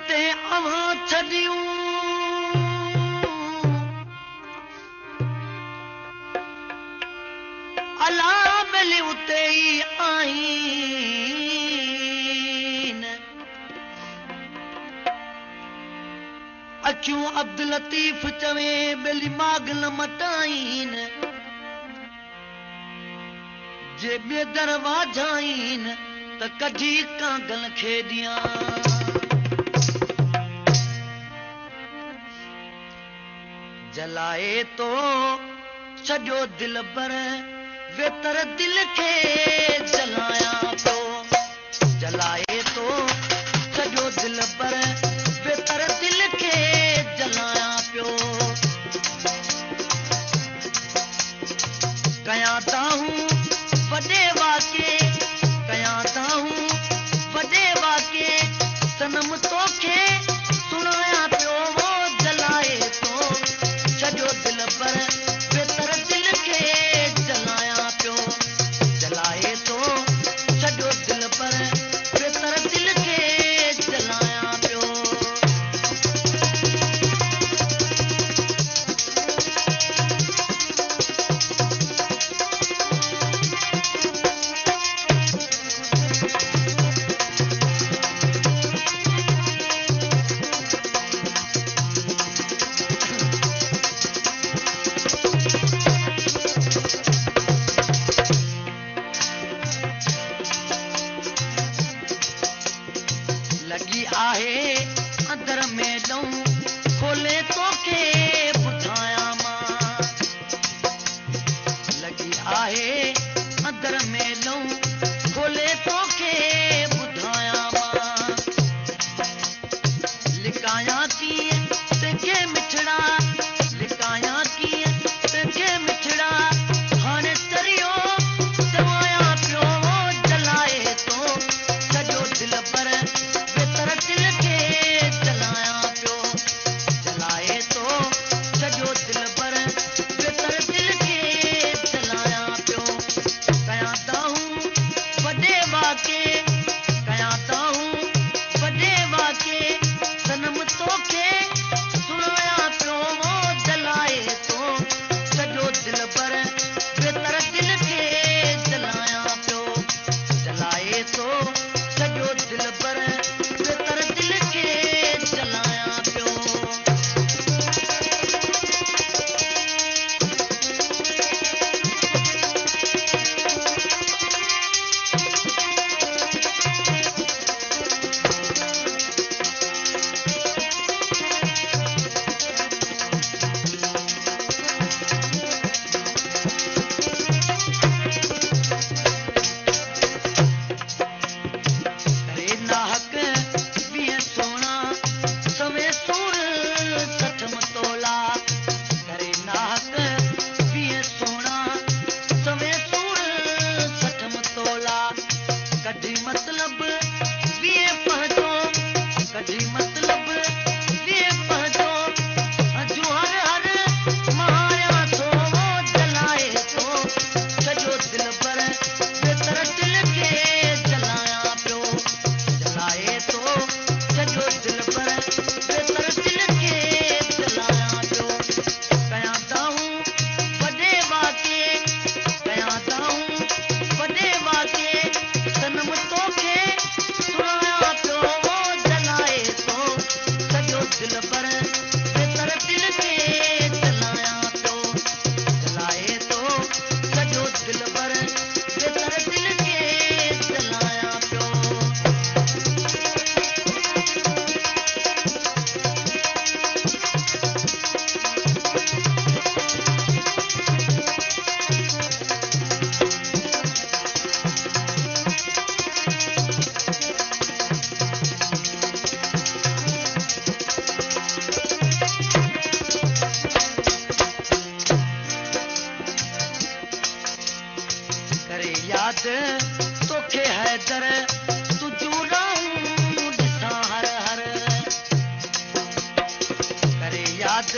ते अवां छॾियूं अला मिली उते ई आईन अखियूं अब्दुल लतीफ़ चवे बेली माग न मटाइन जे ॿिए दरवाजा आहिनि त कढी कांगल खे ॾियां जलाए तो सॼो दिल पर वेतर दिल खे जलायां पियो जलाए तो सॼो दिल पर वेतर दिल खे जलायां पियो कयां था हूं वॾे वाके कयां था हूं वॾे वाके सनम तोखे सुणायां पियो वो जलाए तो सॼो दिल पर वेतर दिल खे जलायां पियो जलाए तो सॼो दिल पर वेतर दिल खे जलायां पियो लगी आहे अंदर में ॾऊं खोले तोखे ॿुधायां मां लगी आहे अंदर में ॾऊं खोले तोखे ॿुधायां मां लिकायां कीअं तुंहिंजे मिठड़ा लिकायां कीअं तुंहिंजे मिठड़ा हाणे तरियो चवायां पियो जलाए तो सॼो दिल पर वेतर दिल खे जलायां पियो जलाए तो सॼो दिल पर वेतर दिल खे जलायां पियो कयां था हूं वॾे वाके कयां था हूं वॾे वाके सनम तोखे सुणायां पियो वो जलाए तो सॼो दिल पर वेतर दिल खे जलायां पियो जलाए तो सॼो दिल पर वेतर दिल खे जलायां पियो करे नाहक वीह सोना सवे सूर सठम तोला करे नाहक वीह सोना सवे सूर सठम तोला कढी मतलब वीह पहजो कढी मतलब वीह पहजो अजू हर हर महाया थो जलाए तो सॼो दिल पर वेतर दिल खे जलायां पियो जलाए तो सॼो दिल पर वेतर दिल खे जलायां पियो कयां था हूं वॾे वाके कयां था हूं वॾे वाके सनम तोखे सुणायां पियो वो जलाए तो सॼो दिल पर वेतर दिल खे जलायां पियो जलाए तो सॼो दिल पर वेतर दिल खे जलायां पियो करे याद तोखे हैदर तुझू रहूं ॾिसां हर हर करे याद